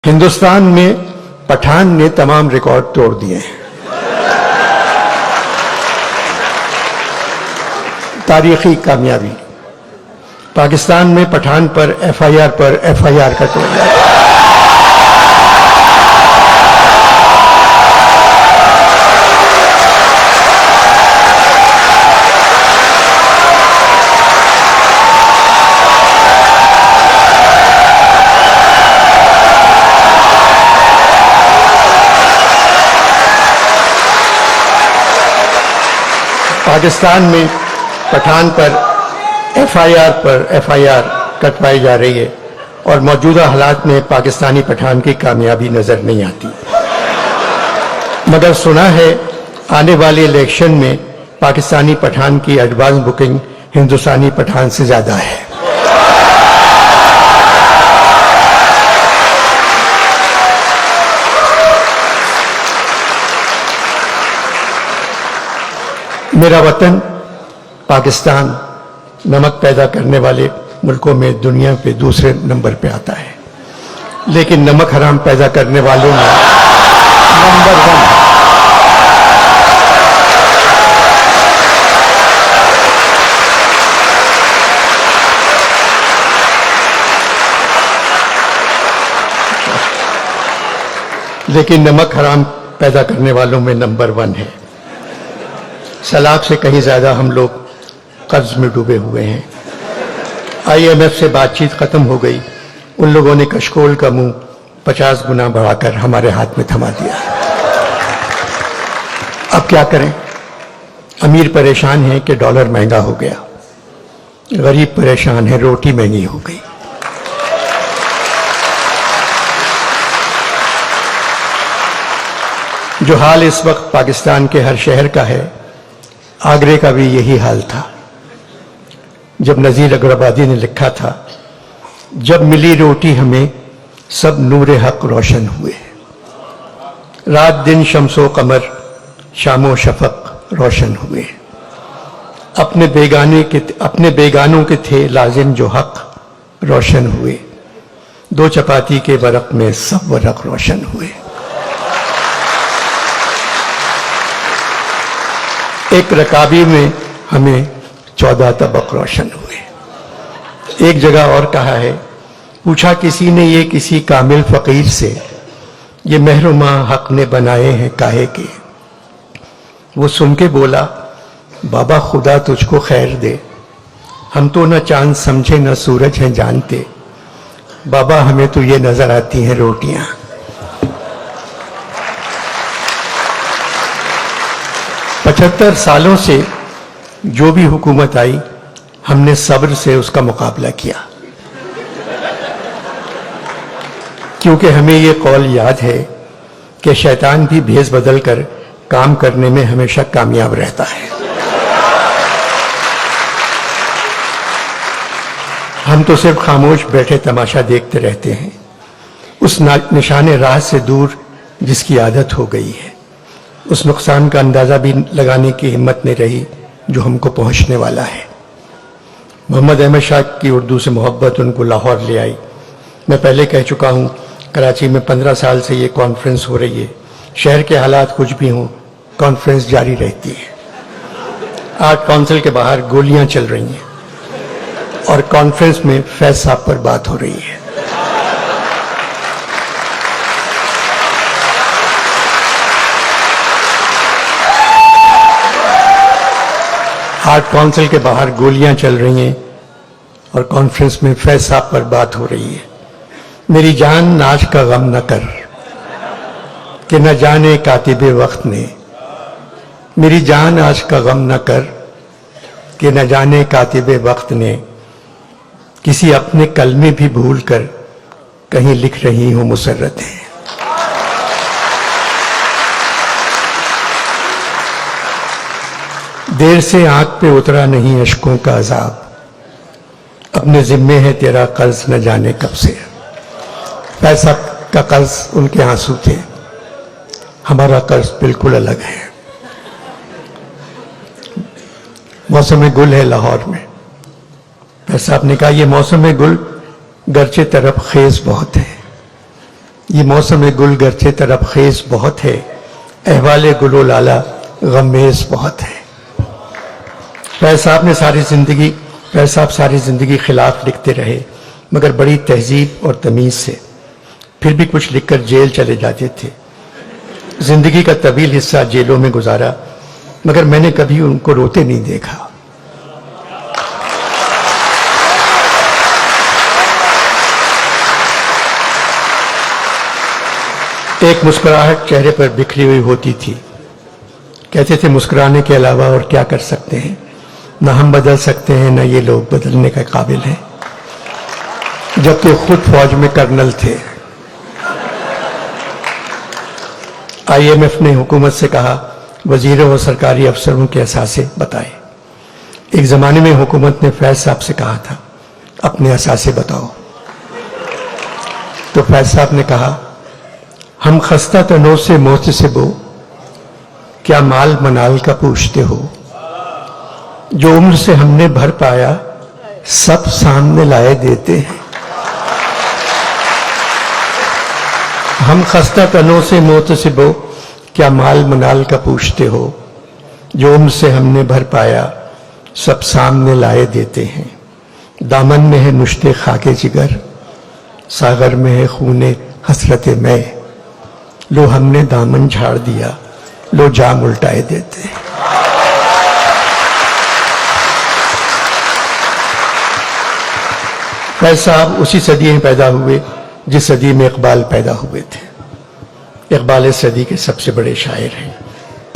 हिंदुस्तान में पठान ने तमाम रिकॉर्ड तोड़ दिए हैं। तारीखी कामयाबी। पाकिस्तान में पठान पर एफआईआर का तोड़ दिया। पाकिस्तान में पठान पर एफआईआर कटवाई जा रही है और मौजूदा हालात में पाकिस्तानी पठान की कामयाबी नजर नहीं आती। मगर सुना है आने वाले इलेक्शन में पाकिस्तानी पठान की एडवांस बुकिंग हिंदुस्तानी पठान से ज्यादा है। मेरा वतन पाकिस्तान नमक पैदा करने वाले मुल्कों में दुनिया पे दूसरे नंबर पे आता है, लेकिन नमक हराम पैदा करने वालों में नंबर 1 है। लेकिन नमक हराम पैदा करने वालों में नंबर 1 है। सलाख से कहीं ज्यादा हम लोग कर्ज में डूबे हुए हैं। आईएमएफ से बातचीत खत्म हो गई, उन लोगों ने कशकोल का मुंह 50 गुना बढ़ाकर हमारे हाथ में थमा दिया। अब क्या करें? अमीर परेशान है कि डॉलर महंगा हो गया, गरीब परेशान है रोटी महंगी हो गई। जो हाल इस वक्त पाकिस्तान के हर शहर का है, आगरे का भी यही हाल था। जब नजीर अग्रबादी ने लिखा था, जब मिली रोटी हमें सब नूरे हक रोशन हुए, रात दिन शम्सो कमर शामो शफक रोशन हुए, अपने बेगानों के थे लाजिम जो हक रोशन हुए, दो चपाती के वरक में सब वरक रोशन हुए। एक रकाबी में हमें 14 तबक रोशन हुए। एक जगह और कहा है, पूछा किसी ने ये किसी कामिल फकीर से, ये महरुमा हक ने बनाए हैं काहे के। वो सुन के बोला, बाबा खुदा तुझको खैर दे, हम तो न चांद समझे न सूरज हैं जानते, बाबा हमें तो ये नजर आती हैं रोटियां। पचहत्तर सालों से जो भी हुकूमत आई, हमने सब्र से उसका मुकाबला किया, क्योंकि हमें ये कौल याद है कि शैतान भी भेस बदल कर काम करने में हमेशा कामयाब रहता है। हम तो सिर्फ खामोश बैठे तमाशा देखते रहते हैं, उस निशाने राह से दूर जिसकी आदत हो गई है। उस नुकसान का अंदाजा भी लगाने की हिम्मत नहीं रही जो हमको पहुंचने वाला है। मोहम्मद अहमद शाह की उर्दू से मोहब्बत उनको लाहौर ले आई। मैं पहले कह चुका हूं, कराची में 15 साल से ये कॉन्फ्रेंस हो रही है। शहर के हालात कुछ भी हों, कॉन्फ्रेंस जारी रहती है। आर्ट काउंसिल के बाहर गोलियां चल रही हैं और कॉन्फ्रेंस में फैज साहब पर बात हो रही है। आर्ट काउंसिल के बाहर गोलियां चल रही हैं और कॉन्फ्रेंस में फैज साहब पर बात हो रही है। मेरी जान नाज का गम न कर कि न जाने कातिबे वक्त ने, मेरी जान आज का गम न कर कि न जाने कातिबे वक्त ने, किसी अपने कलमे भी भूल कर कहीं लिख रही हूं मुसर्रतें। देर से आंख पे उतरा नहीं अश्कों का अजाब, अपने जिम्मे है तेरा कर्ज न जाने कब से। पैसा का कर्ज उनके आंसू थे, हमारा कर्ज बिल्कुल अलग है। मौसम गुल है लाहौर में। पैसा साहब ने कहा, ये मौसम गुल गर्चे तरफ खेज बहुत है, ये मौसम गुल गर्चे तरफ खेज बहुत है, अहवाले गुलो लाला गमेज बहुत है। फैज साहब सारी जिंदगी खिलाफ लिखते रहे, मगर बड़ी तहजीब और तमीज से। फिर भी कुछ लिखकर जेल चले जाते थे। जिंदगी का तवील हिस्सा जेलों में गुजारा, मगर मैंने कभी उनको रोते नहीं देखा। एक मुस्कुराहट चेहरे पर बिखरी हुई होती थी। कहते थे मुस्कुराने के अलावा और क्या कर सकते हैं, ना हम बदल सकते हैं, ना ये लोग बदलने के काबिल हैं। जबकि खुद फौज में कर्नल थे। IMF ने हुकूमत से कहा वजीरों और सरकारी अफसरों के असासे बताए। एक जमाने में हुकूमत ने फैज साहब से कहा था अपने असासे बताओ, तो फैज साहब ने कहा हम खस्ता तनो से मोहतसिबो, क्या माल मनाल का पूछते हो, जो उम्र से हमने भर पाया सब सामने लाए देते हैं। हम खस्ता तनो से मोहतसिबो, क्या माल मनाल का पूछते हो, जो उम्र से हमने भर पाया सब सामने लाए देते हैं। दामन में है नुश्ते खाके जिगर, सागर में है खूने हसरते मैं, लो हमने दामन झाड़ दिया, लो जाम उल्टाए देते हैं। फैज साहब उसी सदी में पैदा हुए जिस सदी में इकबाल पैदा हुए थे। इकबाल इस सदी के सबसे बड़े शायर हैं।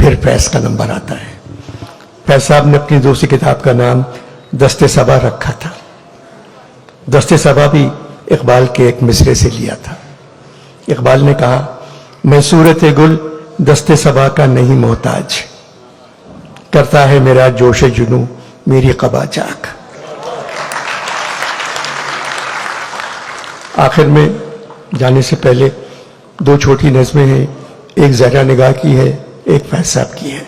फिर फैज का नंबर आता है। फैज साहब ने अपनी दूसरी किताब का नाम दस्ते सबा रखा था। दस्ते सबा भी इकबाल के एक मिसरे से लिया था। इकबाल ने कहा मैं सूरत गुल दस्ते सबा का नहीं मोहताज, करता है मेरा जोश जुनू मेरी कबा चाक। आखिर में जाने से पहले दो छोटी नज़में हैं, एक ज़हरा निगाह की है, एक फैज साहब की है।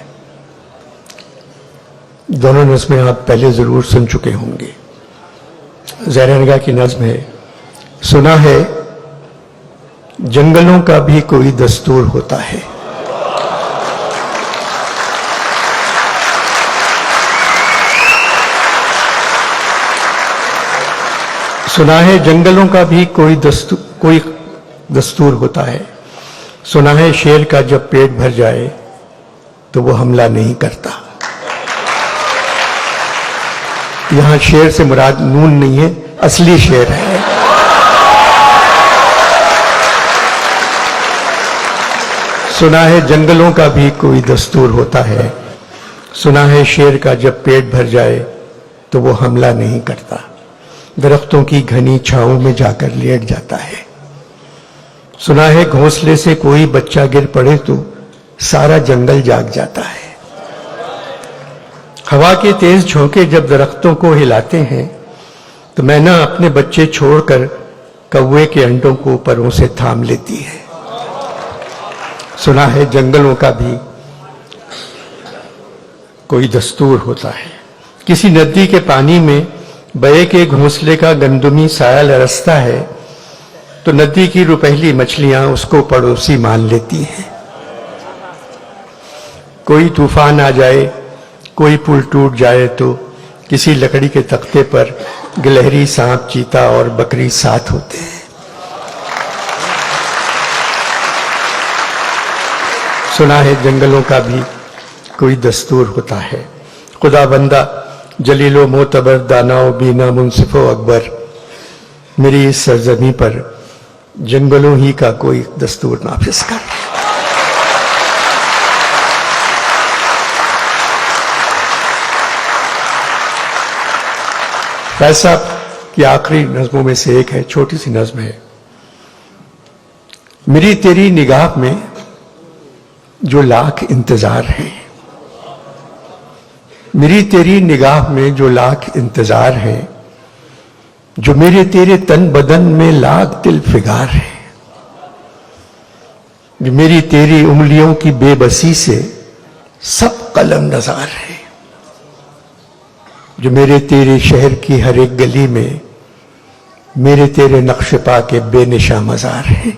दोनों नज़में आप पहले ज़रूर सुन चुके होंगे। ज़हरा निगाह की नज़्म है, सुना है जंगलों का भी कोई दस्तूर होता है। सुना है जंगलों का भी कोई दस्तूर होता है। सुना है शेर का जब पेट भर जाए तो वो हमला नहीं करता। यहां शेर से मुराद नून नहीं है, असली शेर है। सुना है जंगलों का भी कोई दस्तूर होता है। सुना है शेर का जब पेट भर जाए तो वो हमला नहीं करता, दरख्तों की घनी छांव में जाकर लेट जाता है। सुना है घोंसले से कोई बच्चा गिर पड़े तो सारा जंगल जाग जाता है। हवा के तेज झोंके जब दरख्तों को हिलाते हैं तो मैना अपने बच्चे छोड़कर कौवे के अंडों को परों से थाम लेती है। सुना है जंगलों का भी कोई दस्तूर होता है। किसी नदी के पानी में बये के घोंसले का गंदुमी साया लरसता है तो नदी की रुपहली मछलियां उसको पड़ोसी मान लेती हैं। कोई तूफान आ जाए, कोई पुल टूट जाए तो किसी लकड़ी के तख्ते पर गिलहरी, सांप, चीता और बकरी साथ होते हैं। सुना है जंगलों का भी कोई दस्तूर होता है। खुदा बंदा जलीलो मोतबर दानाओ बीना मुंसिफो अकबर, मेरी इस सरजमी पर जंगलों ही का कोई दस्तूर नाफिज कर। फैज साहब की आखिरी नज़मों में से एक है, छोटी सी नज़्म है। मेरी तेरी निगाह में जो लाख इंतजार है, मेरी तेरी निगाह में जो लाख इंतजार है, जो मेरे तेरे तन बदन में लाख दिल फिगार है, जो मेरी तेरी उंगलियों की बेबसी से सब कलम नजार है, जो मेरे तेरे शहर की हर एक गली में मेरे तेरे नक्श पा के बेनिशा मजार है।